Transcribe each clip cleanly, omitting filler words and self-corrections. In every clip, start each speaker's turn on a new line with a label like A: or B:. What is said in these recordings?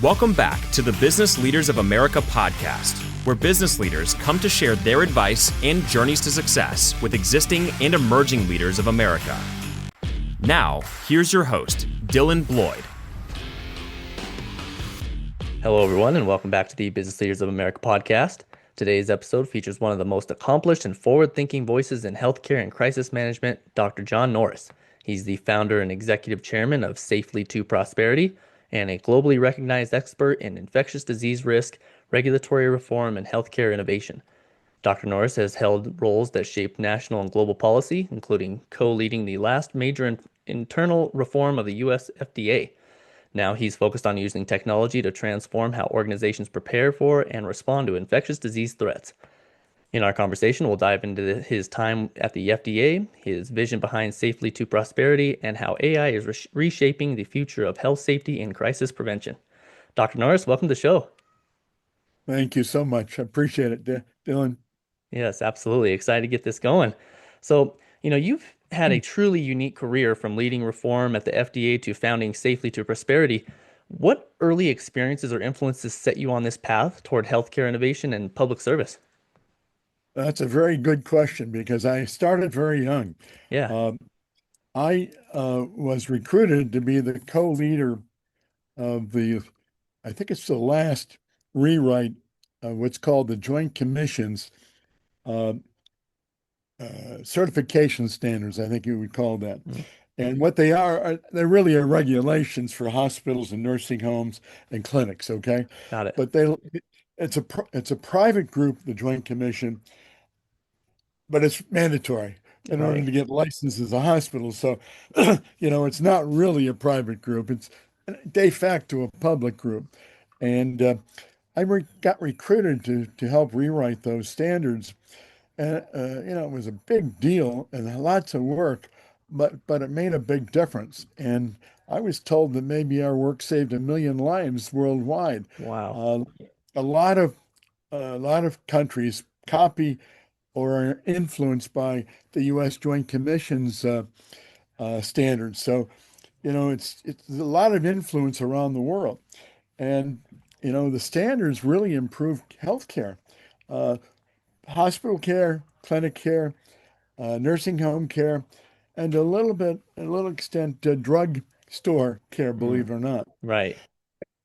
A: Welcome back to the Business Leaders of America podcast, where business leaders come to share their advice and journeys to success with existing and emerging leaders of America. Now, here's your host, Dylan Bloyd.
B: Hello, everyone, and welcome back to the Business Leaders of America podcast. Today's episode features one of the most accomplished and forward-thinking voices in healthcare and crisis management, Dr. John Norris. He's the founder and executive chairman of Safely to Prosperity and a globally recognized expert in infectious disease risk, regulatory reform, and healthcare innovation. Dr. Norris has held roles that shaped national and global policy, including co-leading the last major internal reform of the U.S. FDA. Now he's focused on using technology to transform how organizations prepare for and respond to infectious disease threats. In our conversation, we'll dive into his time at the FDA, his vision behind Safely to Prosperity, and how AI is reshaping the future of health safety and crisis prevention. Dr. Norris, welcome to the show.
C: Thank you so much. I appreciate it, Dylan.
B: Yes, absolutely. Excited to get this going. So, you've had a truly unique career from leading reform at the FDA to founding Safely to Prosperity. What early experiences or influences set you on this path toward healthcare innovation and public service?
C: That's a very good question because I started very young.
B: Yeah.
C: I was recruited to be the co-leader of I think it's the last rewrite of what's called the Joint Commission's uh, certification standards, I think you would call that.
B: Mm.
C: And what they they're really regulations for hospitals and nursing homes and clinics, okay?
B: Got it.
C: But it's a private group, the Joint Commission, but it's mandatory in order to get licensed as a hospital. So, it's not really a private group. It's de facto a public group. And got recruited to help rewrite those standards. And, it was a big deal and lots of work, but it made a big difference. And I was told that maybe our work saved 1 million lives worldwide.
B: Wow.
C: A lot of countries copy or are influenced by the U.S. Joint Commission's standards. So, it's a lot of influence around the world. And, the standards really improve healthcare, hospital care, clinic care, nursing home care, and a little extent, drug store care, believe it or not.
B: Right.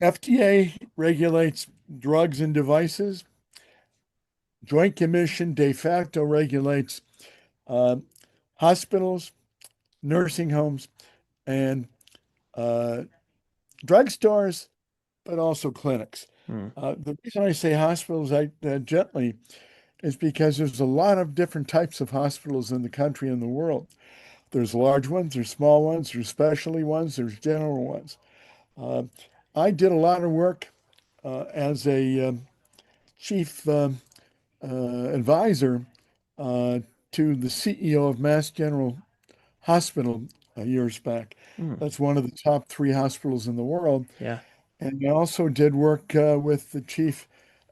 C: FDA regulates drugs and devices. Joint Commission de facto regulates hospitals, nursing homes, and drugstores, but also clinics. The reason I say hospitals gently is because there's a lot of different types of hospitals in the country and the world. There's large ones, there's small ones, there's specialty ones, there's general ones. I did a lot of work as a chief advisor to the CEO of Mass General Hospital years back. That's one of the top 3 hospitals in the world.
B: Yeah.
C: And I also did work with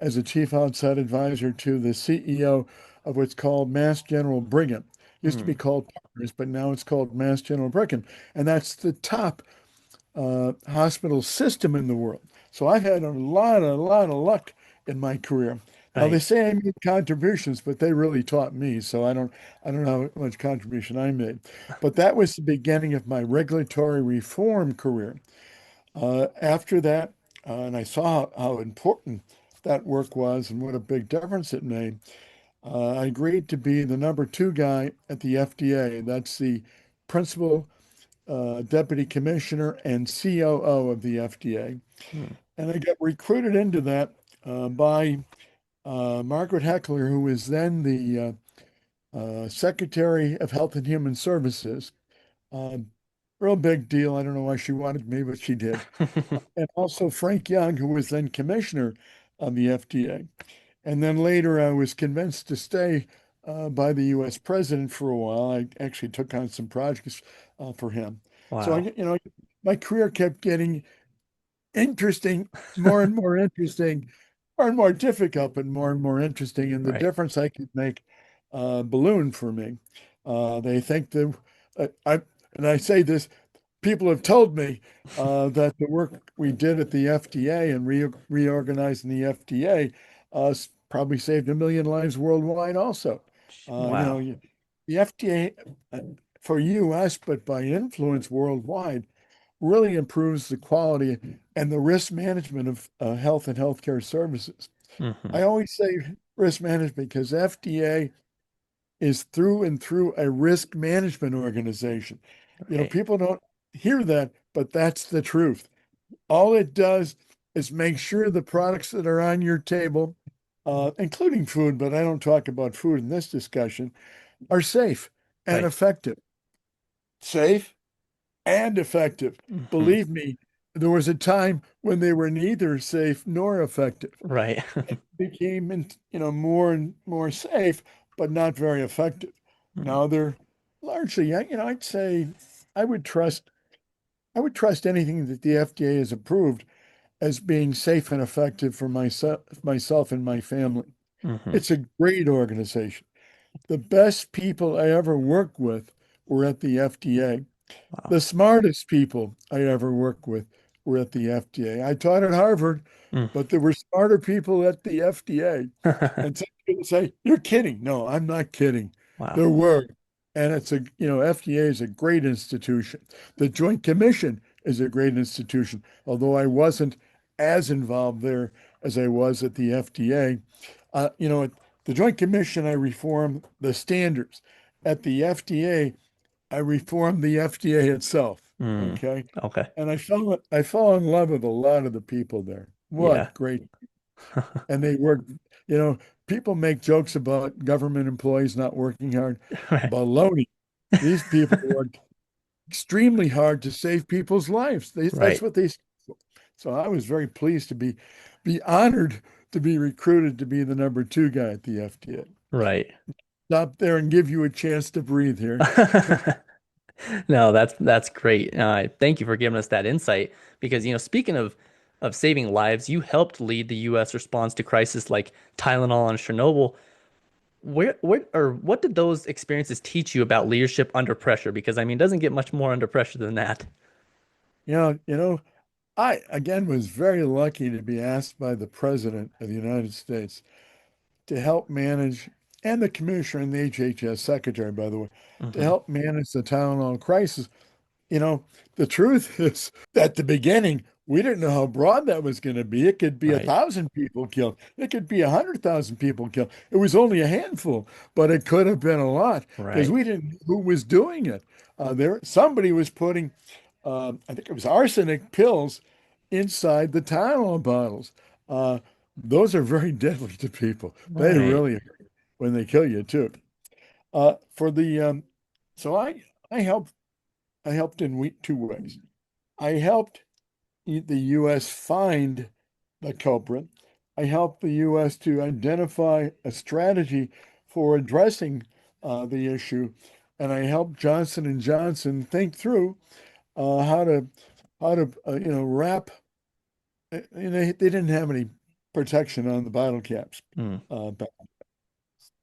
C: as a chief outside advisor to the CEO of what's called Mass General Brigham. Used to be called Partners, but now it's called Mass General Brigham. And that's the top hospital system in the world. So I've had a lot of luck in my career. Now they say I made contributions, but they really taught me. So I don't know how much contribution I made. But that was the beginning of my regulatory reform career. After that, and I saw how important that work was and what a big difference it made, I agreed to be the number 2 guy at the FDA. That's the principal deputy commissioner and COO of the FDA. And I got recruited into that by Margaret Heckler, who was then the Secretary of Health and Human Services. Real big deal. I don't know why she wanted me, but she did. And also Frank Young, who was then commissioner of the FDA. And then later I was convinced to stay by the U.S. president for a while. I actually took on some projects for him.
B: Wow.
C: So, my career kept getting interesting, more and more interesting, more and more difficult, but more and more interesting. And the difference I could make ballooned for me. They think that, and I say this, people have told me that the work we did at the FDA and reorganizing the FDA probably saved 1 million lives worldwide also.
B: Wow.
C: The FDA for US, but by influence worldwide, really improves the quality and the risk management of health and healthcare services.
B: Hmm.
C: I always say risk management because FDA is through and through a risk management organization.
B: Right.
C: People don't hear that, but that's the truth. All it does is make sure the products that are on your table, including food, but I don't talk about food in this discussion, are safe and
B: Right.
C: effective. Safe and effective.
B: Hmm.
C: Believe me, there was a time when they were neither safe nor effective.
B: Right.
C: Became, more and more safe, but not very effective.
B: Mm.
C: Now they're largely, I'd say I would trust, I would trust anything that the FDA has approved as being safe and effective for myself and my family.
B: Hmm.
C: It's a great organization. The best people I ever worked with were at the FDA.
B: Wow.
C: The smartest people I ever worked with were at the FDA. I taught at Harvard,
B: Mm.
C: but there were smarter people at the FDA. And some people say, "You're kidding." No, I'm not kidding.
B: Wow.
C: There were. And FDA is a great institution. The Joint Commission is a great institution, although I wasn't as involved there as I was at the FDA. At the Joint Commission, I reformed the standards. At the FDA, I reformed the FDA itself.
B: Mm.
C: Okay.
B: Okay.
C: And I fell in love with a lot of the people there.
B: Yeah.
C: What great. And they work, you know, people make jokes about government employees not working hard.
B: Right.
C: Baloney. These people work extremely hard to save people's lives. That's
B: Right.
C: what they stand for. So I was very pleased to be honored to be recruited to be the number two guy at the FDA.
B: Right.
C: Stop there and give you a chance to breathe here.
B: No, that's great. Thank you for giving us that insight because speaking of saving lives, you helped lead the U.S. response to crisis like Tylenol and Chernobyl. What did those experiences teach you about leadership under pressure? Because I mean, it doesn't get much more under pressure than that.
C: You know, you know, I again was very lucky to be asked by the President of the United States to help manage, and the Commissioner and the HHS Secretary, by the way, to
B: Hmm.
C: help manage the Tylenol crisis. You know, the truth is, at the beginning, we didn't know how broad that was going to be. It could be a
B: Right.
C: thousand people killed. It could be 100,000 people killed. It was only a handful, but it could have been a lot because
B: Right.
C: we didn't know who was doing it. Somebody was putting, I think it was arsenic pills inside the Tylenol bottles. Uh, those are very deadly to people. They
B: Right.
C: really hurt when they kill you too. For the so I helped in two ways. I helped the U.S. find the culprit. I helped the U.S. to identify a strategy for addressing the issue, and I helped Johnson and Johnson think through how to wrap. They didn't have any protection on the bottle caps,
B: Mm.
C: back,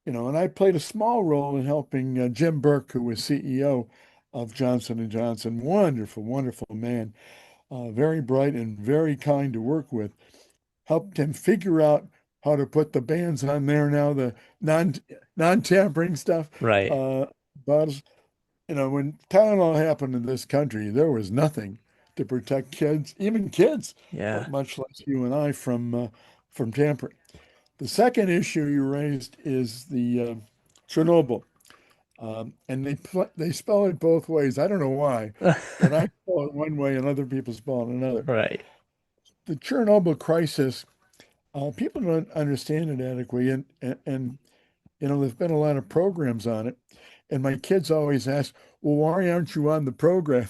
C: and I played a small role in helping Jim Burke, who was CEO of Johnson and Johnson. Wonderful, wonderful man, very bright and very kind to work with. Helped him figure out how to put the bans on there now, the non non-tampering stuff.
B: Right.
C: Bottles, when Tylenol happened in this country, there was nothing to protect kids, even kids,
B: Yeah.
C: much less you and I from tampering. The second issue you raised is the Chernobyl, and they spell it both ways. I don't know why, but I spell it one way and other people spell it another.
B: Right.
C: The Chernobyl crisis, people don't understand it adequately, and there's been a lot of programs on it, and my kids always ask, "Well, why aren't you on the program?"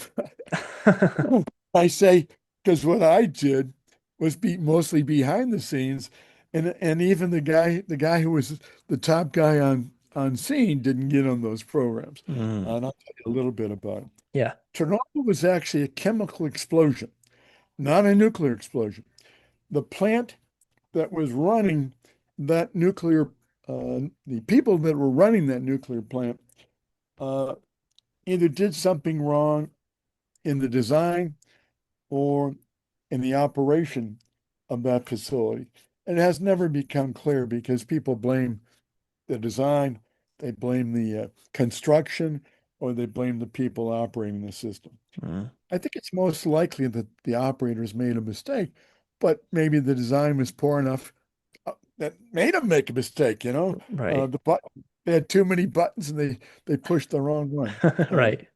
C: I say, because what I did was be mostly behind the scenes, and even the guy who was the top guy on scene didn't get on those programs.
B: Mm.
C: And I'll tell you a little bit about it.
B: Yeah.
C: Chernobyl was actually a chemical explosion, not a nuclear explosion. The plant that was running that the people that were running that nuclear plant, either did something wrong in the design or in the operation of that facility. And it has never become clear because people blame the design, they blame the construction, or they blame the people operating the system.
B: Mm.
C: I think it's most likely that the operators made a mistake, but maybe the design was poor enough that made them make a mistake, you know.
B: Right.
C: The button They had too many buttons and they pushed the wrong one.
B: Right.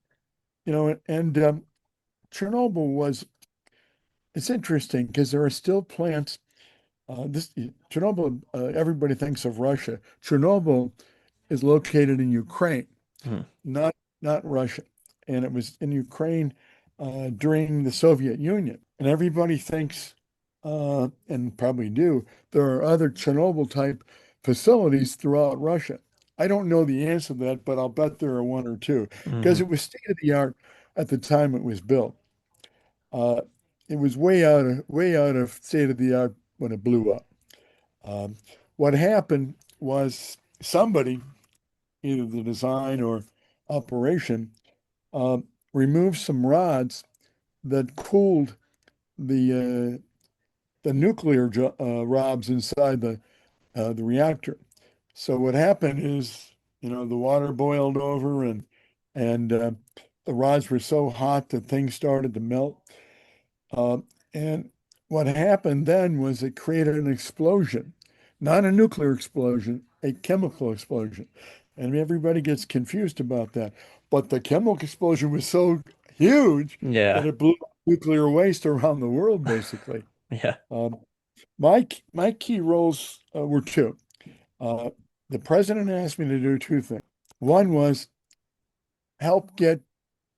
C: You know, and Chernobyl was it's interesting because there are still plants. This Chernobyl, everybody thinks of Russia. Chernobyl is located in Ukraine,
B: Mm.
C: not Russia, and it was in Ukraine during the Soviet Union. And everybody thinks, and probably do, there are other Chernobyl type facilities throughout Russia. I don't know the answer to that, but I'll bet there are one or two because
B: Hmm.
C: it was state of the art at the time it was built. Uh, it was way out of state of the art when it blew up. Um, what happened was somebody, either the design or operation, uh, removed some rods that cooled the nuclear rods inside the reactor. So what happened is, the water boiled over and the rods were so hot that things started to melt. Uh, and what happened then was it created an explosion, not a nuclear explosion, a chemical explosion. And everybody gets confused about that. But the chemical explosion was so huge that
B: Yeah.
C: it blew nuclear waste around the world, basically.
B: Yeah.
C: Um, my key roles were two. Uh, the president asked me to do two things. One was help get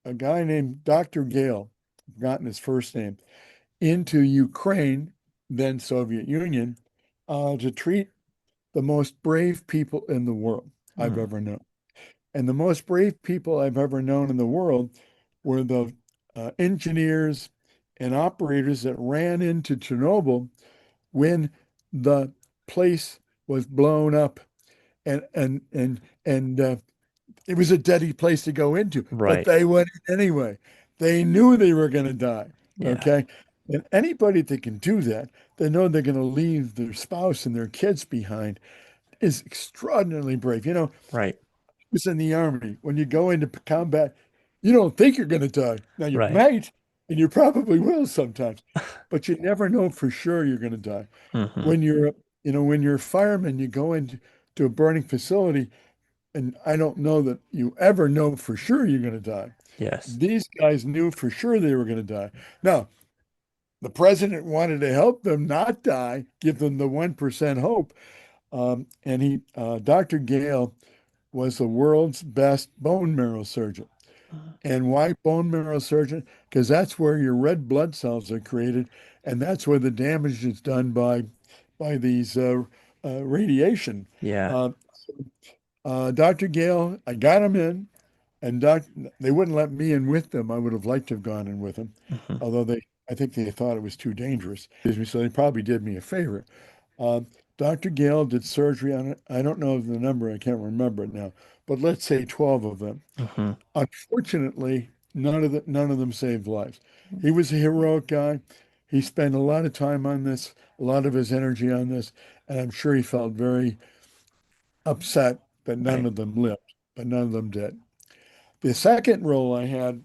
C: a guy named Dr. Gale, I've forgotten his first name, into Ukraine, then Soviet Union, to treat the most brave people in the world I've
B: Mm.
C: ever known. And the most brave people I've ever known in the world were the engineers and operators that ran into Chernobyl when the place was blown up and it was a deadly place to go into, but
B: Right.
C: they went in anyway. They knew they were going to die.
B: Yeah.
C: Okay. And anybody that can do that, they know they're going to leave their spouse and their kids behind, is extraordinarily brave.
B: Right.
C: It's in the army. When you go into combat, you don't think you're going to die. Now you
B: Right.
C: might, and you probably will sometimes, but you never know for sure you're going to die.
B: Hmm.
C: When you're a fireman, you go into a burning facility, and I don't know that you ever know for sure you're going to die.
B: Yes.
C: These guys knew for sure they were going to die. Now, the president wanted to help them not die, give them the 1% hope. Dr. Gale was the world's best bone marrow surgeon. And why bone marrow surgeon? Because that's where your red blood cells are created, and that's where the damage is done by these radiation.
B: Yeah.
C: Uh, Dr. Gale, I got him in, and they wouldn't let me in with them. I would have liked to have gone in with them,
B: Hmm.
C: although I think they thought it was too dangerous. So they probably did me a favor. Uh, Dr. Gale did surgery on it. I don't know the number, I can't remember it now, but let's say 12 of them.
B: Hmm.
C: Unfortunately, none of them saved lives. He was a heroic guy. He spent a lot of time on this, a lot of his energy on this, and I'm sure he felt very upset that none
B: Right.
C: of them lived, but none of them did. The second role I had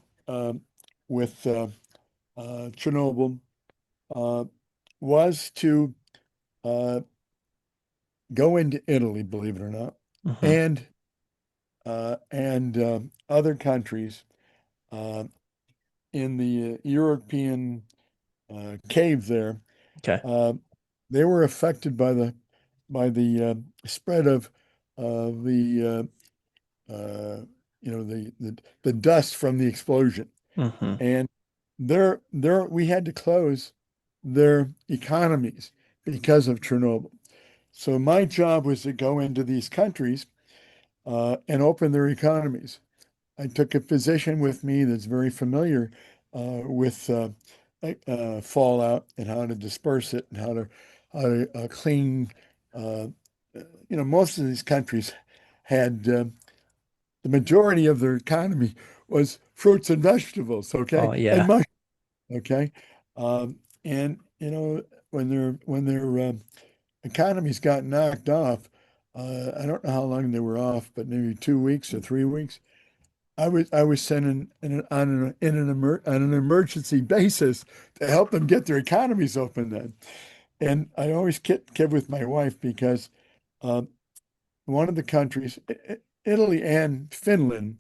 C: with Chernobyl uh, was to uh, go into Italy, believe it or not,
B: Hmm.
C: and other countries uh, in the European cave there.
B: Okay.
C: Uh, they were affected by the spread of the the dust from the explosion,
B: Hmm.
C: and we had to close their economies because of Chernobyl. So my job was to go into these countries and open their economies. I took a physician with me that's very familiar with fallout and how to disperse it and how to clean. Uh, most of these countries had the majority of their economy was fruits and vegetables, okay,
B: Oh
C: and
B: yeah.
C: mush, okay, and when their economies got knocked off, I don't know how long they were off, but maybe 2 weeks or 3 weeks. I was sent on an emergency basis to help them get their economies open then. And I always kid with my wife because uh, one of the countries, Italy and Finland,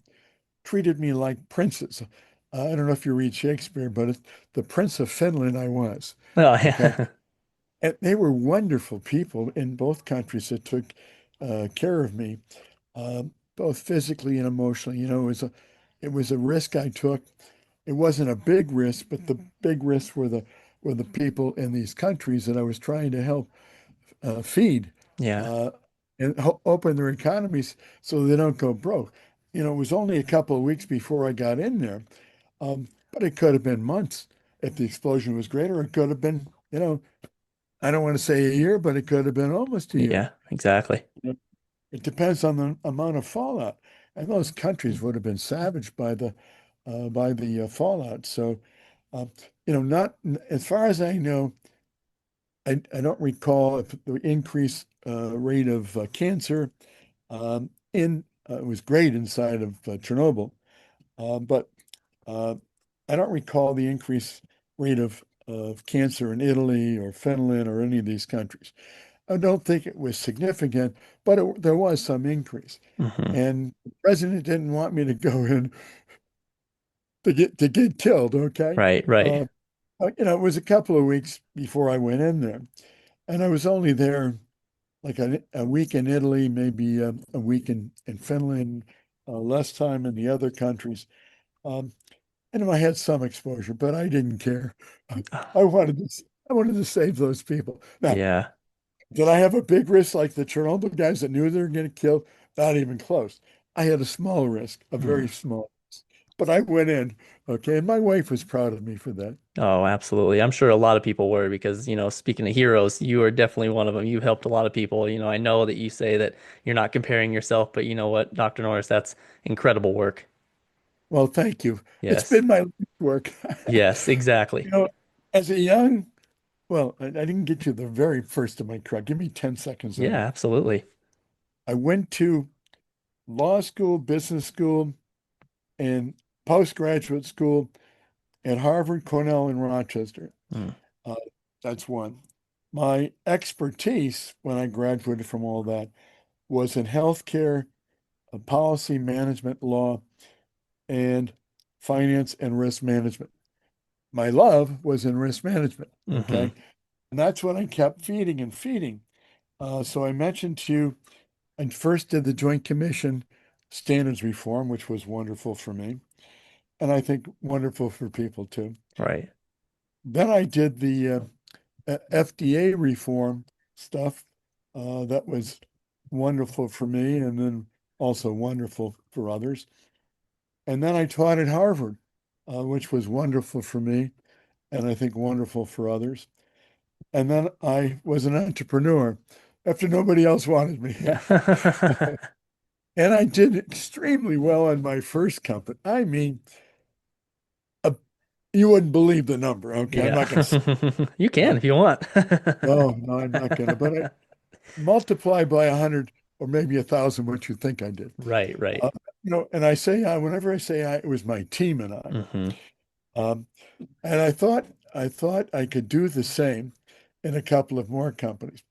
C: treated me like princes. I don't know if you read Shakespeare, but it's the Prince of Finland I was.
B: Oh
C: Okay.
B: yeah.
C: And they were wonderful people in both countries that took care of me, both physically and emotionally. It was a risk I took. It wasn't a big risk, but the big risks were the people in these countries that I was trying to help feed
B: Yeah.
C: uh, and open their economies so they don't go broke. It was only a couple of weeks before I got in there, but it could have been months if the explosion was greater. It could have been, I don't want to say a year, but it could have been almost a year.
B: Yeah, exactly.
C: It depends on the amount of fallout, and those countries would have been savaged by the fallout. So, uh, not as far as I know, I don't recall if the increased rate of cancer in it was great inside of Chernobyl, but uh, I don't recall the increased rate of cancer in Italy or Finland or any of these countries. I don't think it was significant, but there was some increase.
B: Hmm.
C: And the president didn't want me to go in to get killed. Okay,
B: Right, right.
C: uh, it was a couple of weeks before I went in there, and I was only there like a week in Italy, maybe a week in Finland, less time in the other countries. Um, and I had some exposure, but I didn't care. I wanted to save those people. Now,
B: Yeah.
C: did I have a big risk like the Chernobyl guys that knew they were going to kill? Not even close. I had a small risk, a very
B: Mm.
C: small risk. But I went in, okay, and my wife was proud of me for that.
B: Oh, absolutely. I'm sure a lot of people were because, speaking of heroes, you are definitely one of them. You've helped a lot of people. I know that you say that you're not comparing yourself, but you know what, Dr. Norris, that's incredible work.
C: Well, thank you. It's
B: Yes.
C: been my work.
B: Yes, exactly.
C: You know, as a young, well, I didn't get you the very first of my career. Give me 10 seconds on
B: Yeah,
C: that.
B: absolutely.
C: I went to law school, business school, and postgraduate school at Harvard, Cornell, and Rochester.
B: Mm.
C: Uh, that's one. My expertise when I graduated from all that was in healthcare, policy management, law, and finance and risk management. My love was in risk management.
B: Hmm.
C: Okay. And that's what I kept feeding and feeding. So I mentioned to you, I first did the Joint Commission standards reform, which was wonderful for me, and I think wonderful for people too.
B: Right.
C: Then I did the FDA reform stuff. That was wonderful for me, and then also wonderful for others. And then I taught at Harvard, which was wonderful for me, and I think wonderful for others. And then I was an entrepreneur after nobody else wanted me. And I did extremely well on my first company. I mean, uh, you wouldn't believe the number. Okay, I'm
B: Yeah.
C: not going to say,
B: You
C: uh,
B: can if you want.
C: no, no, I'm not going to, but I multiply by 100 or maybe 1,000 what you think I did.
B: Right, right.
C: Uh, and I say I, whenever I say I, it was my team and I.
B: Hmm.
C: Um, and I thought I could do the same in a couple of more companies.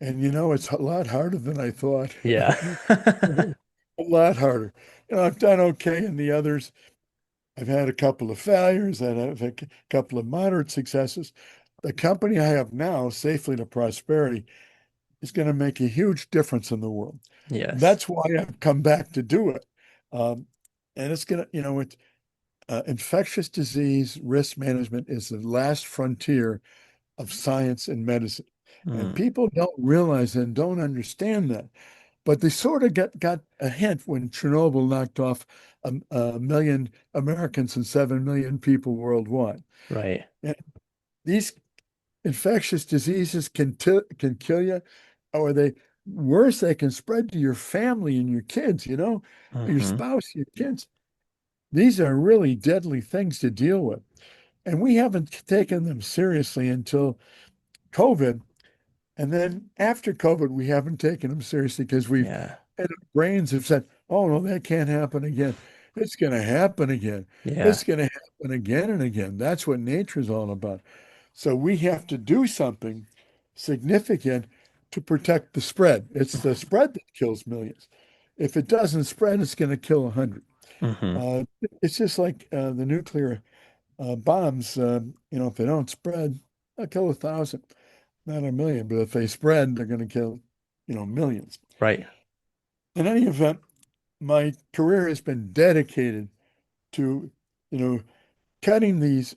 C: And it's a lot harder than I thought.
B: Yeah.
C: A lot harder. I've done okay in the others. I've had a couple of failures and I've had a couple of moderate successes. The company I have now, Safely to Prosperity, is going to make a huge difference in the world.
B: Yes.
C: That's why I've come back to do it. Um, and it's going to, it's infectious disease risk management is the last frontier of science and medicine. And
B: Mm.
C: people don't realize and don't understand that. But they sort of got a hint when Chernobyl knocked off a million Americans and 7 million people worldwide.
B: Right.
C: And these infectious diseases can kill you, or they can spread to your family and your kids, your
B: Hmm.
C: spouse, your kids. These are really deadly things to deal with. And we haven't taken them seriously until COVID. And then after COVID, we haven't taken them seriously because
B: Yeah.
C: and our brains have said, oh, no, that can't happen again. It's going to happen again.
B: Yeah.
C: It's going to happen again and again. That's what nature's all about. So we have to do something significant to protect the spread. It's the spread that kills millions. If it doesn't spread, it's going to kill 100.
B: Hmm.
C: It's just like the nuclear bombs. If they don't spread, they'll kill 1,000, not a million. But if they spread, they're going to kill, millions.
B: Right.
C: In any event, my career has been dedicated to, you know, cutting these,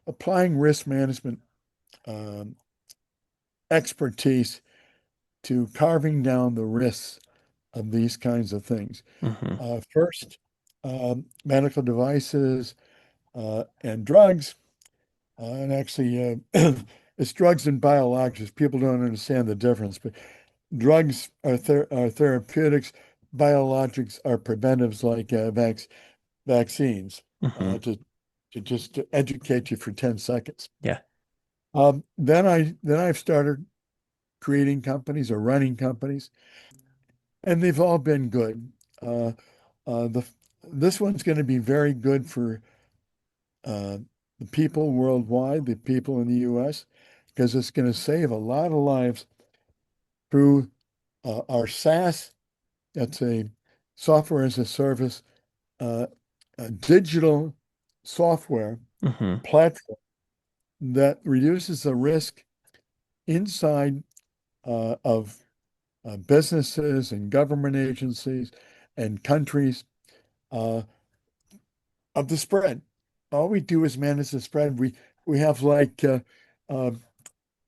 C: applying risk management um, expertise to carving down the risks of these kinds of things.
B: Hmm.
C: First, medical devices and drugs, and actually, it's drugs and biologics. People don't understand the difference, but drugs are therapeutics, biologics are preventives like vaccines.
B: Hmm.
C: To just to educate you for 10 seconds.
B: Yeah.
C: Then I've started creating companies or running companies, and they've all been good. Uh, the This one's going to be very good for uh, the people worldwide, the people in the U.S., because it's going to save a lot of lives through our SaaS. That's a software as a service, uh, a digital software
B: Hmm.
C: platform that reduces the risk inside of businesses and government agencies and countries uh, of the spread. All we do is manage the spread. We have like uh,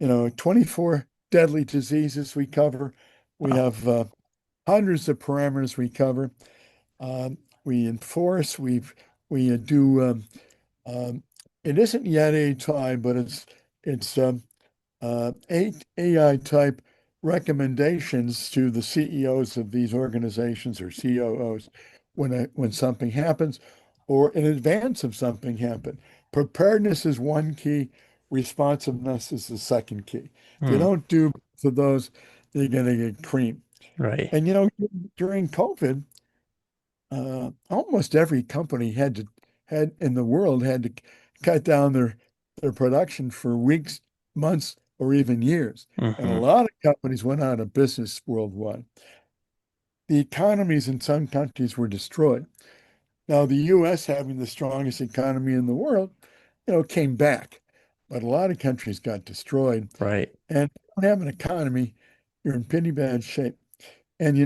C: 24 deadly diseases we cover. We
B: Wow.
C: have hundreds of parameters we cover. We enforce. We do. Um, it isn't yet a time, but it's AI type recommendations to the CEOs of these organizations or COOs when something happens or in advance of something happen. Preparedness is one key, responsiveness is the second key. If you
B: Hmm.
C: don't do both of those, you're going to get creamed.
B: Right.
C: And during COVID, almost every company had in the world had to cut down their production for weeks, months, or even years. And a
B: Hmm.
C: lot of companies went out of business worldwide. The economies in some countries were destroyed. Now, the US, having the strongest economy in the world, came back, but a lot of countries got destroyed.
B: Right.
C: And if you don't have an economy, you're in pretty bad shape. And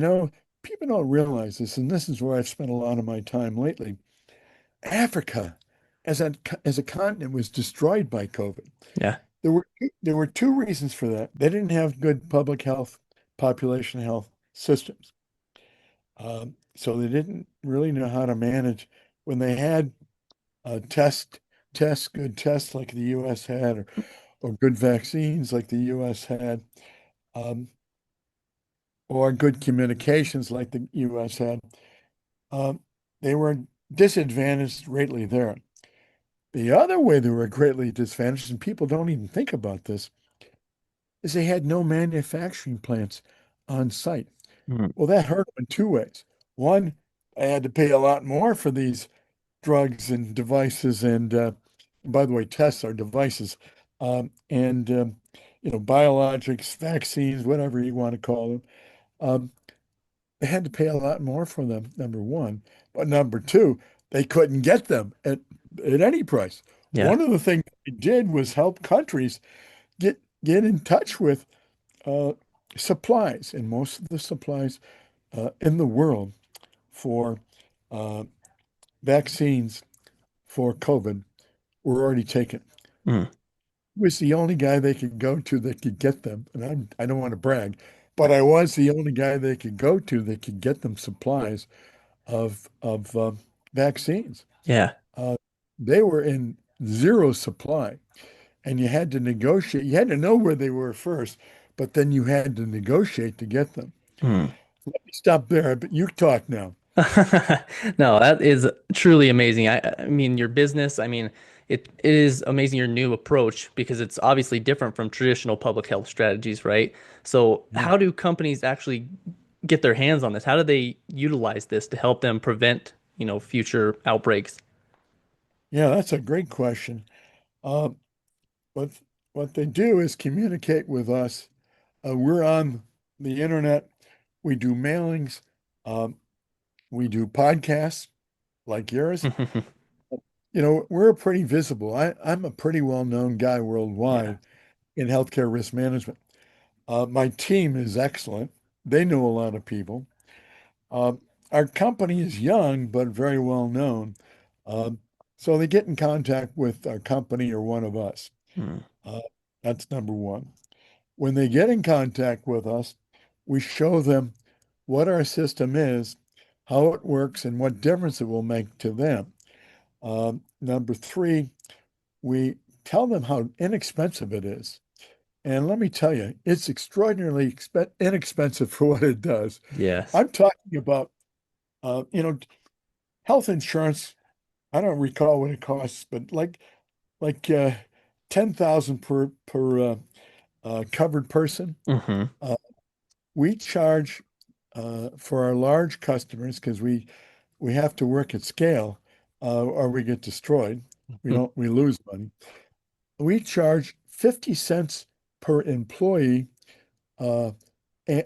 C: people don't realize this, and this is where I've spent a lot of my time lately. Africa, as a continent, was destroyed by COVID.
B: Yeah.
C: There were two reasons for that. They didn't have good public health, population health systems. So they didn't really know how to manage when they had good tests like the U.S. had, or good vaccines like the U.S. had, um, or good communications like the U.S. had. Um, they were disadvantaged greatly there. The other way they were greatly disadvantaged, and people don't even think about this, is they had no manufacturing plants on site.
B: Hmm.
C: Well, that hurt them in two ways. One, I had to pay a lot more for these drugs and devices, and by the way, tests are devices, and biologics, vaccines, whatever you want to call them. Um, they had to pay a lot more for them, number one. But number two, they couldn't get them at any price.
B: Yeah.
C: One of the things they did was help countries get in touch with uh, supplies, and most of the supplies in the world for uh, vaccines for COVID were already taken.
B: Hmm.
C: Was the only guy they could go to that could get them, and I don't want to brag, but I was the only guy they could go to that could get them supplies of vaccines.
B: Yeah.
C: Uh, they were in zero supply, and you had to negotiate. You had to know where they were first, but then you had to negotiate to get them.
B: Hmm.
C: Let me stop there, but you talk now.
B: No, that is truly amazing. I mean, your business, I mean, it is amazing your new approach because it's obviously different from traditional public health strategies, right? So,
C: Yeah.
B: how do companies actually get their hands on this? How do they utilize this to help them prevent, future outbreaks?
C: Yeah, that's a great question. Uh, what what they do is communicate with us. We're on the internet. We do mailings. Um, we do podcasts like yours. We're pretty visible. I'm a pretty well-known guy
B: Yeah.
C: worldwide in healthcare risk management. My team is excellent. They know a lot of people. Um, our company is young, but very well known. Um, so they get in contact with our company or one of us.
B: Mm.
C: Uh, that's number one. When they get in contact with us, we show them what our system is, how it works, and what difference it will make to them. Number three, we tell them how inexpensive it is. And let me tell you, it's extraordinarily inexpensive for what it does.
B: Yes.
C: I'm talking about, uh, you know, health insurance. I don't recall what it costs, but like 10,000 per covered person.
B: Hmm.
C: Uh, we charge for our large customers because we have to work at scale, or we get destroyed. We lose money. We charge 50 cents per employee uh,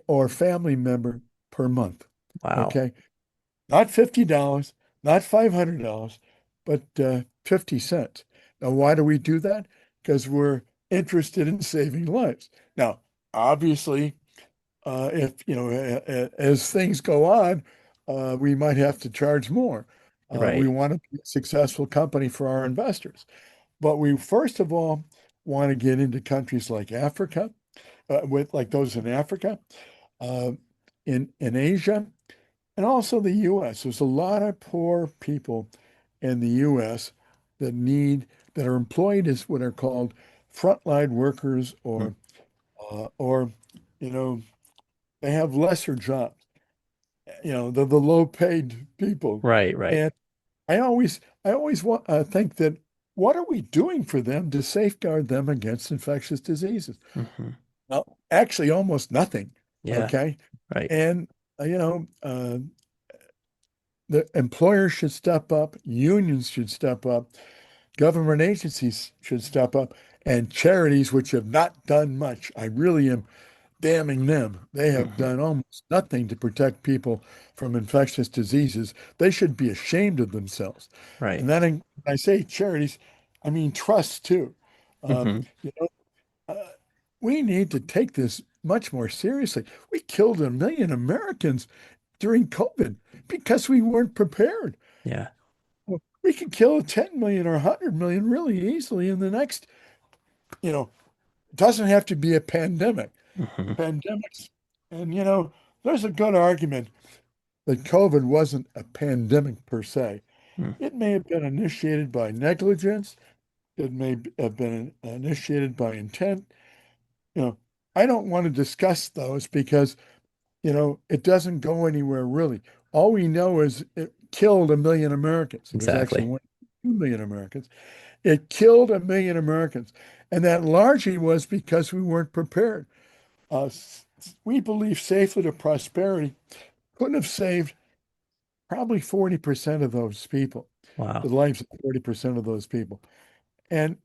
C: or family member per month.
B: Wow.
C: Okay, not $50, not $500, but 50 cents. Now, why do we do that? Because we're interested in saving lives. Now, obviously, if as things go on, we might have to charge more. We
B: Right.
C: want to be a successful company for our investors, but we first of all want to get into countries like Africa, with like those in Africa, uh, in Asia, and also the U.S. There's a lot of poor people in the U.S. that are employed as what are called frontline workers,
B: Mm.
C: or you know they have lesser jobs. The low paid people.
B: Right, right.
C: And I always think that what are we doing for them to safeguard them against infectious diseases?
B: Hmm.
C: Well, actually, almost nothing.
B: Yeah,
C: Okay.
B: right.
C: And, the employers should step up, unions should step up, government agencies should step up, and charities, which have not done much. I really am damning them. They have
B: Hmm.
C: done almost nothing to protect people from infectious diseases. They should be ashamed of themselves.
B: Right.
C: And then when I say charities, I mean trusts too. Um,
B: Hmm.
C: you know, uh, we need to take this much more seriously. We killed 1 million Americans during COVID because we weren't prepared.
B: Yeah.
C: Well, we could kill 10 million or 100 million really easily in the next, you know, it doesn't have to be a pandemic.
B: Hmm.
C: Pandemics, and there's a good argument that COVID wasn't a pandemic per se.
B: Mm.
C: It may have been initiated by negligence. It may have been initiated by intent. You know, I don't want to discuss those because, it doesn't go anywhere really. All we know is it killed 1 million Americans. It was actually
B: Exactly.
C: 2 million Americans. It killed 1 million Americans. And that largely was because we weren't prepared. We believe safely to prosperity couldn't have saved probably 40% of those people, the
B: Wow.
C: lives of 40% of those people. And,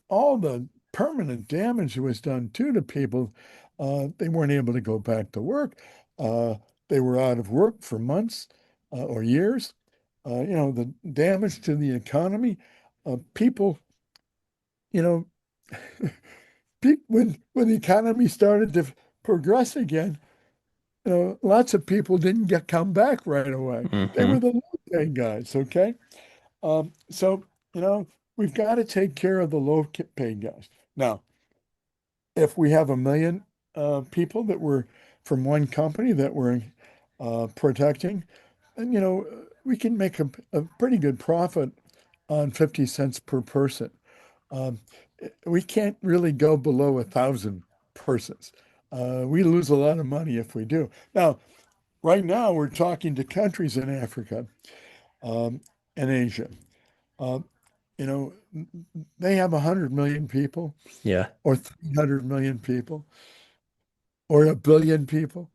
C: all the permanent damage that was done to people, they weren't able to go back to work. Uh, they were out of work for months or years. The damage to the economy, people, you know, when the economy started to progress again, lots of people didn't come back right away. They
B: Hmm.
C: were the low-paying guys, okay? So, we've got to take care of the low-paying guys. Now, if we have 1 million people that were from one company that we're protecting, then, we can make a pretty good profit on 50 cents per person. Um, we can't really go below 1,000 persons. We lose a lot of money if we do. Now, right now we're talking to countries in Africa um, and Asia. Uh, you know, they have 100 million people
B: Yeah.
C: or 300 million people or a billion people.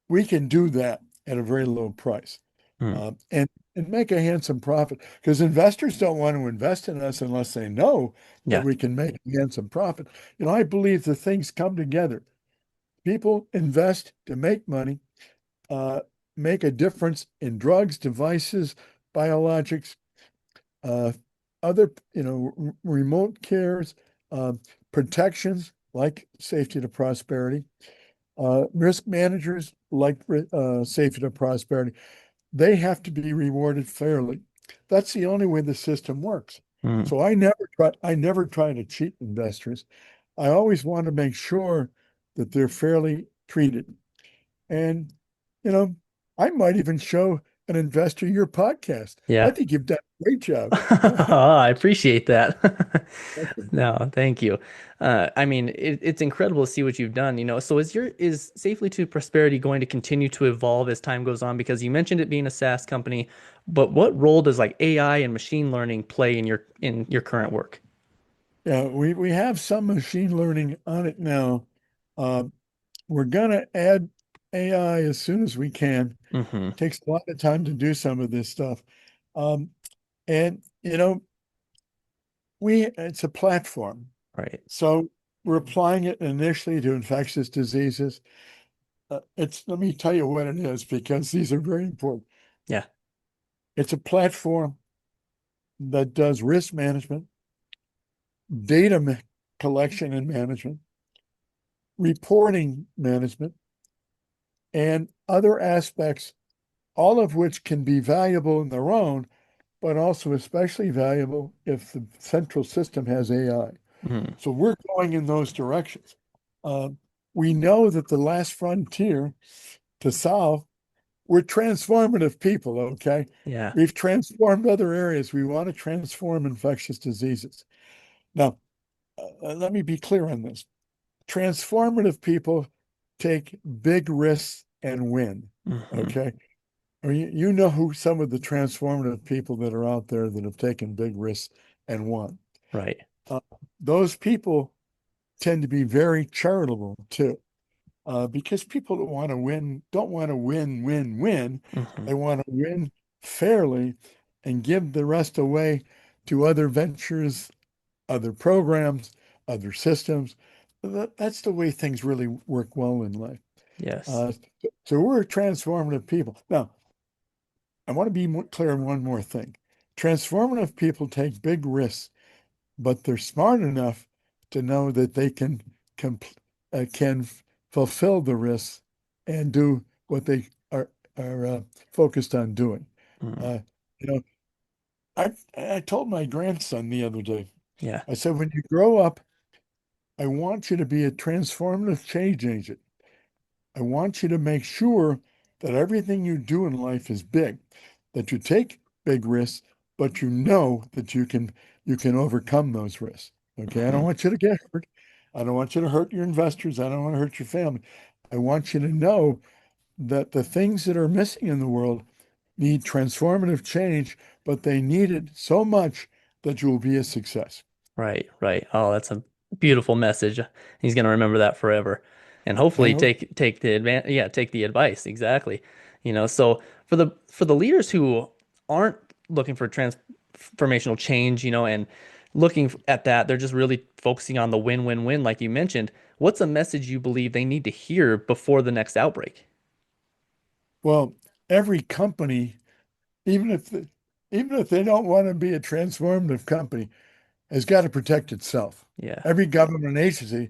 C: We can do that at a very low price
B: Mm.
C: uh, and, and make a handsome profit because investors don't want to invest in us unless they know that
B: Yeah.
C: we can make a handsome profit. I believe the things come together. People invest to make money, uh, make a difference in drugs, devices, biologics, uh, other, remote cares, uh, protections like safety to prosperity, risk managers like safety to prosperity. They have to be rewarded fairly. That's the only way the system works.
B: Mm.
C: So I never try to cheat investors. I always want to make sure that they're fairly treated. And, you know, I might even show an investor your podcast. I
B: Yeah.
C: think you've done a great job.
B: I appreciate that. No, thank you. I mean, it's incredible to see what you've done, you know. So is Safely to Prosperity going to continue to evolve as time goes on? Because you mentioned it being a SaaS company, but what role does like AI and machine learning play in your current work?
C: Yeah, we have some machine learning on it now. Uh, we're gonna add AI as soon as we can.
B: Hmm.
C: Takes a lot of time to do some of this stuff. Um, and it's a platform.
B: Right.
C: So we're applying it initially to infectious diseases. Let me tell you what it is because these are very important.
B: Yeah.
C: It's a platform that does risk management, data collection and management, reporting management, and other aspects, all of which can be valuable in their own, but also especially valuable if the central system has AI.
B: Mm.
C: So we're going in those directions. Uh, we know that the last frontier to solve, we're transformative people, okay?
B: Yeah.
C: We've transformed other areas. We want to transform infectious diseases. Now, let me be clear on this. Transformative people take big risks and win,
B: Hmm.
C: okay? I mean, you know who some of the transformative people that are out there that have taken big risks and won.
B: Right.
C: Uh, those people tend to be very charitable too, because people don't want to win.
B: Hmm.
C: They want to win fairly and give the rest away to other ventures, other programs, other systems. That's the way things really work well in life.
B: Yes.
C: Uh, so we're transformative people. Now, I want to be clear on one more thing. Transformative people take big risks, but they're smart enough to know that they can fulfill the risks and do what they are focused on doing.
B: Mm.
C: Uh, you know, I told my grandson the other day,
B: Yeah.
C: I said, when you grow up, I want you to be a transformative change agent. I want you to make sure that everything you do in life is big, that you take big risks, but you know that you can overcome those risks. Okay. I don't
B: Hmm.
C: want you to get hurt. I don't want you to hurt your investors. I don't want to hurt your family. I want you to know that the things that are missing in the world need transformative change, but they need it so much that you will be a success.
B: Right, right. Oh, that's a beautiful message. He's gonna remember that forever, and
C: I
B: hopefully
C: hope.
B: take the advice exactly. You know, so for the leaders who aren't looking for transformational change, you know, and looking at that, they're just really focusing on the win-win-win, like you mentioned. What's a message you believe they need to hear before the next outbreak?
C: Well, every company, even if the, even if they don't want to be a transformative company, has got to protect itself.
B: Yeah,
C: Every government agency,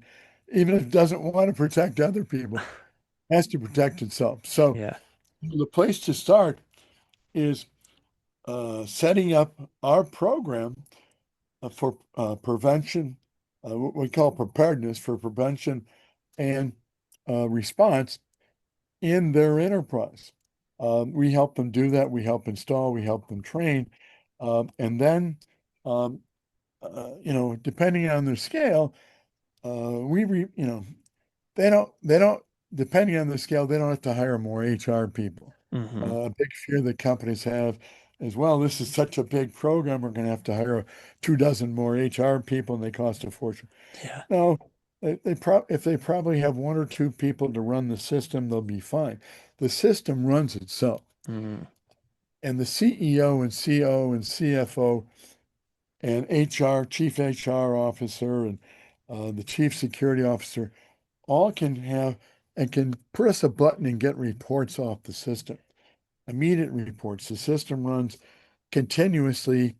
C: even if it doesn't want to protect other people, has to protect itself. So
B: yeah.
C: the place to start is setting up our program for prevention, what we call preparedness for prevention and response in their enterprise. We help them do that. We help install. We help them train, and then, um, depending on their scale, we re, you know, they don't depending on the scale, they don't have to hire more HR people.
B: Hmm.
C: A big fear that companies have is, well, this is such a big program, we're going to have to hire 2 dozen more HR people and they cost a fortune.
B: Yeah.
C: No, if they probably have 1 or 2 people to run the system, they'll be fine. The system runs itself.
B: Mm.
C: And the CEO and COO and CFO and HR, chief HR officer, and the chief security officer all can have and can press a button and get reports off the system, immediate reports. The system runs continuously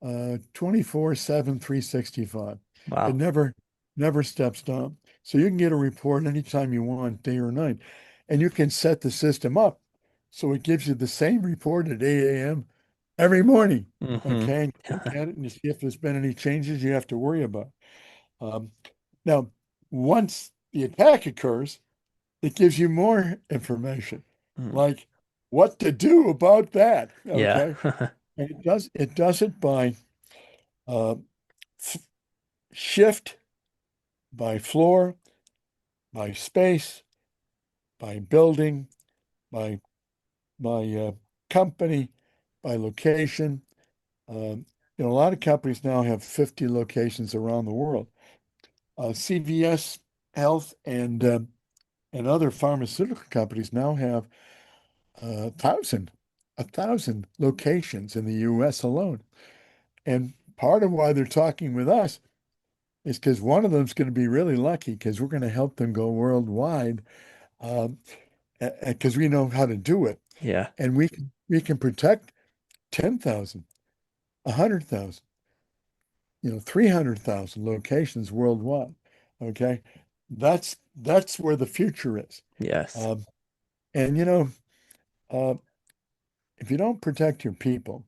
C: 24/7, 365. It
B: Wow.
C: never steps down. So you can get a report anytime you want, day or night. And you can set the system up so it gives you the same report at 8 a.m. every morning.
B: Hmm.
C: Okay. And you look at it and you see if there's been any changes you have to worry about. Um, Now, once the attack occurs, it gives you more information,
B: Mm.
C: like what to do about that.
B: Yeah.
C: Okay. And it does it by uh, shift, by floor, by space, by building, by by company, by location. A lot of companies now have 50 locations around the world. CVS Health and other pharmaceutical companies now have a thousand locations in the U.S. alone. And part of why they're talking with us is because one of them's going to be really lucky because we're going to help them go worldwide because we know how to do it.
B: Yeah.
C: And we can protect 10,000, 100,000, 300,000 locations worldwide. Okay. That's where the future is.
B: Yes.
C: Um, and uh, if you don't protect your people,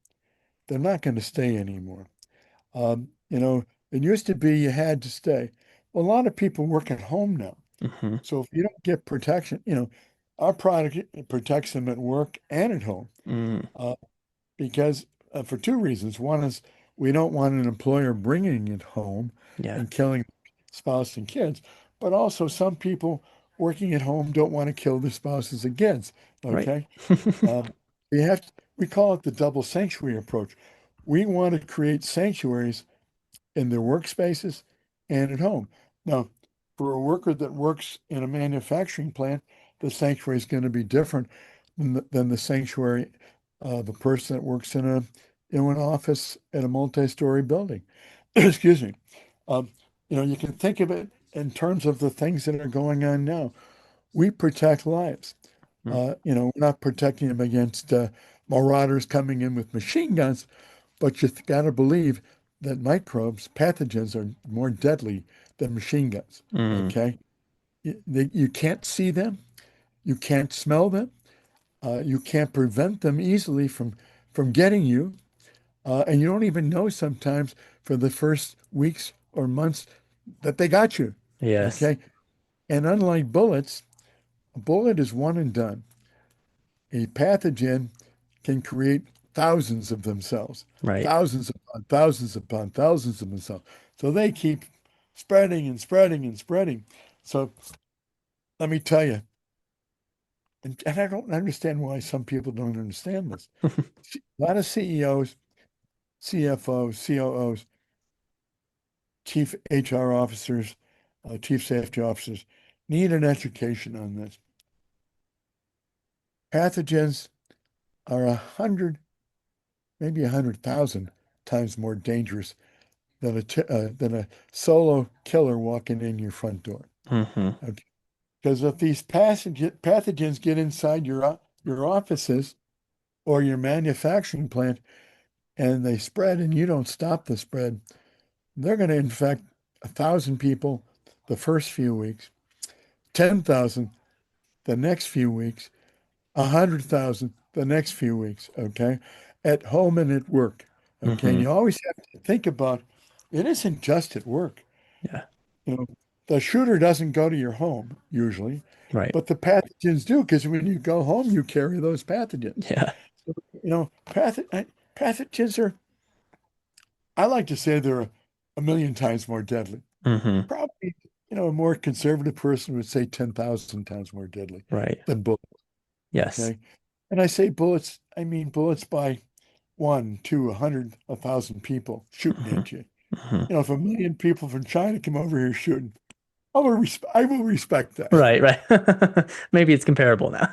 C: they're not going to stay anymore. It used to be you had to stay. Well, a lot of people work at home now.
B: Hmm.
C: So if you don't get protection, our product protects them at work and at home.
B: Mm.
C: Uh, because for 2 reasons. One is we don't want an employer bringing it home
B: Yeah.
C: and killing spouse and kids, but also some people working at home don't want to kill their spouses and kids.
B: Right.
C: Okay, um, we call it the double sanctuary approach. We want to create sanctuaries in their workspaces and at home. Now, for a worker that works in a manufacturing plant, the sanctuary is going to be different than the sanctuary of a person that works in an office in a multi-story building. Excuse me. Um, you can think of it in terms of the things that are going on now. We protect lives.
B: Mm.
C: We're not protecting them against marauders coming in with machine guns, but you've got to believe that microbes, pathogens are more deadly than machine guns.
B: Mm.
C: Okay? You can't see them, you can't smell them, you can't prevent them easily from getting you, and you don't even know sometimes for the first weeks or months that they got you.
B: Yes.
C: Okay? And unlike bullets, a bullet is one and done. A pathogen can create thousands of themselves,
B: Right.
C: thousands upon thousands upon thousands of themselves. So they keep spreading and spreading and spreading. So let me tell you, and I don't understand why some people don't understand this. A lot of CEOs, CFOs, COOs, chief HR officers, chief safety officers need an education on this. Pathogens are 100, maybe 100,000 times more dangerous than a solo killer walking in your front door.
B: Hmm.
C: Okay. Because if these pathogens get inside your offices or your manufacturing plant and they spread and you don't stop the spread, they're going to infect 1,000 people the first few weeks, 10,000 the next few weeks, 100,000 the next few weeks. Okay, at home and at work. Okay, and
B: Hmm.
C: you always have to think about it isn't just at work.
B: Yeah.
C: You know, the shooter doesn't go to your home usually,
B: Right.
C: but the pathogens do because when you go home, you carry those pathogens.
B: Yeah.
C: So, pathogens are, I like to say they're a million times more deadly.
B: Hmm.
C: Probably, a more conservative person would say 10,000 times more deadly
B: Right.
C: than bullets.
B: Yes.
C: Okay. And I say bullets, I mean bullets by one, two, 100, 1,000 people shooting
B: Hmm.
C: at you.
B: Hmm.
C: If a million people from China come over here shooting, I will respect that.
B: Right, right. Maybe it's comparable now.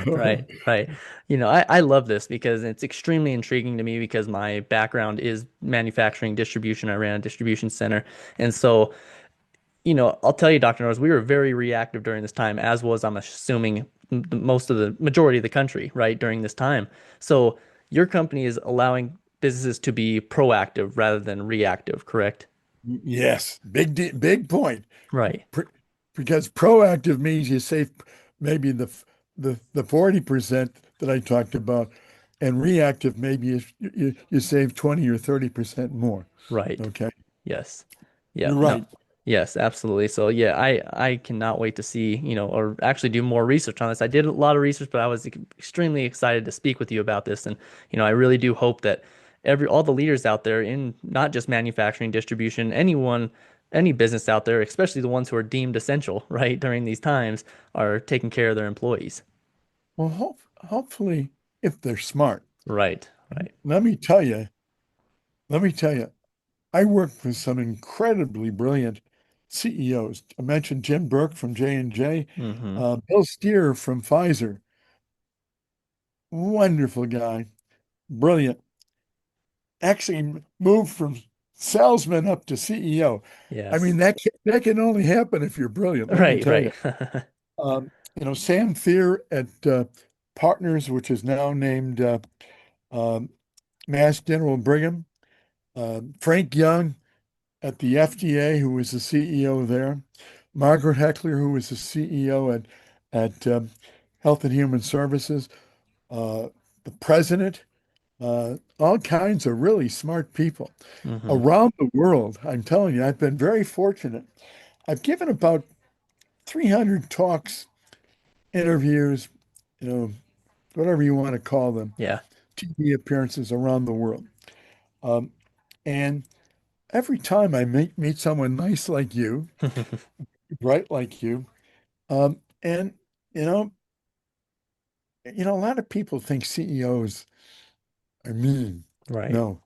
B: Right, right. I love this because it's extremely intriguing to me because my background is manufacturing distribution. I ran a distribution center. And so, I'll tell you, Dr. Norris, we were very reactive during this time, as was, I'm assuming, most of the majority of the country, right, during this time. So your company is allowing businesses to be proactive rather than reactive, correct?
C: Yes, big point.
B: Right,
C: Pr- because proactive means you save maybe the 40% that I talked about, and reactive maybe you save 20 or 30% more.
B: right.
C: Okay.
B: Yes. Yeah.
C: You're
B: No.
C: right.
B: Yes, absolutely. So yeah, I cannot wait to see, or actually do more research on this. I did a lot of research, but I was extremely excited to speak with you about this. And, I really do hope that all the leaders out there in not just manufacturing, distribution, any business out there, especially the ones who are deemed essential, right, during these times, are taking care of their employees.
C: Well, hopefully, if they're smart.
B: Right, right.
C: Let me tell you, let me tell you, I worked with some incredibly brilliant CEOs. I mentioned Jim Burke from J&J,
B: Mm-hmm.
C: Bill Steer from Pfizer. Wonderful guy, brilliant. Actually moved from salesman up to CEO. I
B: Yes.
C: mean, that can only happen if you're brilliant, let me
B: Right,
C: tell you.
B: right.
C: Sam Thier at Partners, which is now named um, Mass General Brigham, Frank Young at the FDA, who was the CEO there, Margaret Heckler, who was the CEO at Health and Human Services, uh, the president, all kinds of really smart people
B: Mm-hmm.
C: around the world. I'm telling you, I've been very fortunate. I've given about 300 talks, interviews, you know, whatever you want to call them,
B: Yeah.
C: TV appearances around the world. Um, and every time I meet someone nice like you, bright like you, and you know, a lot of people think CEOs are mean.
B: Right.
C: No,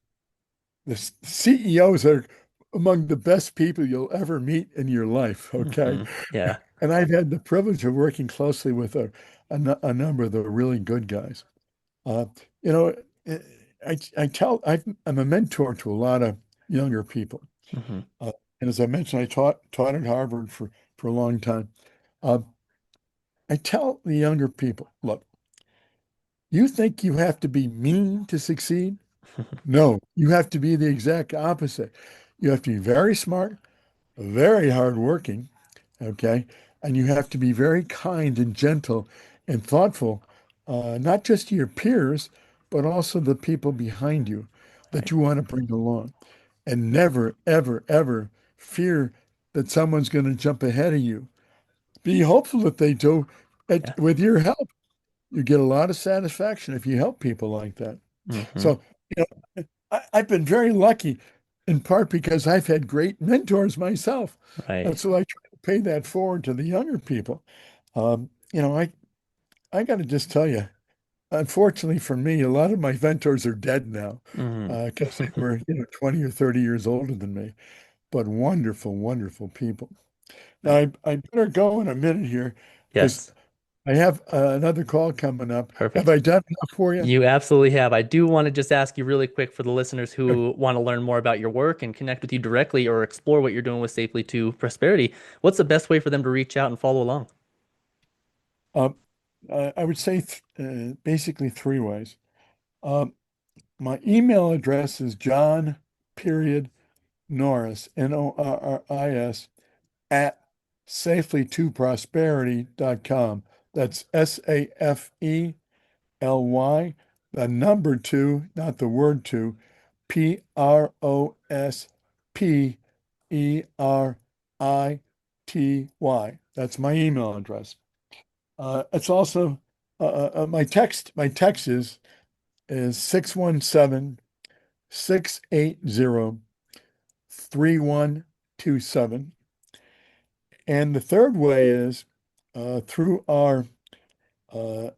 C: the CEOs are among the best people you'll ever meet in your life. Okay.
B: Hmm. Yeah.
C: And I've had the privilege of working closely with a number of the really good guys. Uh, you know, eh, I'm a mentor to a lot of younger people.
B: Hmm.
C: Uh, and as I mentioned, I taught at Harvard for a long time. Uh, I tell the younger people, look, you think you have to be mean to succeed? No, you have to be the exact opposite. You have to be very smart, very hardworking, okay? And you have to be very kind and gentle and thoughtful, not just to your peers, but also the people behind you that
B: Right.
C: you want to bring along. And never, ever, ever fear that someone's going to jump ahead of you. Be hopeful that they do.
B: Yeah.
C: With your help, you get a lot of satisfaction if you help people like that.
B: Hmm.
C: So, I've been very lucky in part because I've had great mentors myself.
B: Right.
C: And so I try to pay that forward to the younger people. I got to just tell you, unfortunately for me, a lot of my mentors are dead now
B: Hmm.
C: because they were, 20 or 30 years older than me, but wonderful, wonderful people. Now, I better go in a minute here because
B: Yes.
C: I have another call coming up. Have
B: Perfect.
C: I done enough for you?
B: You absolutely have. I do want to just ask you really quick for the listeners
C: Sure.
B: who want to learn more about your work and connect with you directly or explore what you're doing with Safely to Prosperity. What's the best way for them to reach out and follow along?
C: Um, I would say basically three ways. Um, My email address is John period Norris, Norris, at safely2prosperity.com. That's SAFELY, the number two, not the word two, PROSPERITY. That's my email address. It's also my text is 617 680 3127. And the third way is through uh, our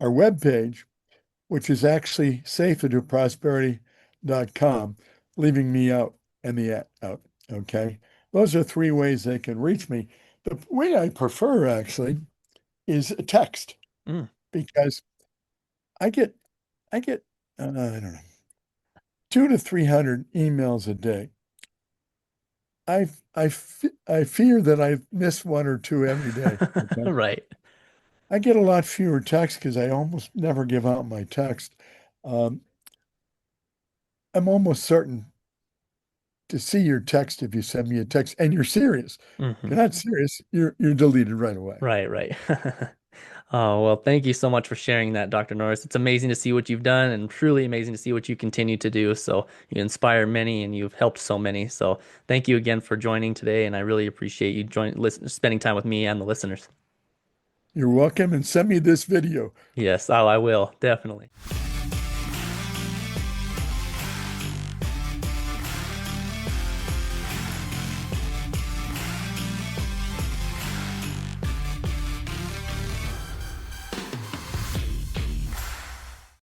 C: webpage, which is actually safetoprosperity.com, leaving me out and the out. Okay. Those are three ways they can reach me. The way I prefer actually is a text
B: Mm.
C: because I get I don't know, 200 to 300 emails a day. I fear that I miss one or two every day. Okay.
B: Right.
C: I get a lot fewer texts because I almost never give out my text. Um, I'm almost certain to see your text if you send me a text and you're serious. If
B: Hmm.
C: you're not serious, you're deleted right away.
B: Right, right. Oh, well, thank you so much for sharing that, Dr. Norris. It's amazing to see what you've done and truly amazing to see what you continue to do. So you inspire many and you've helped so many. So thank you again for joining today. And I really appreciate you spending time with me and the listeners.
C: You're welcome and send me this video.
B: Yes, I will, definitely.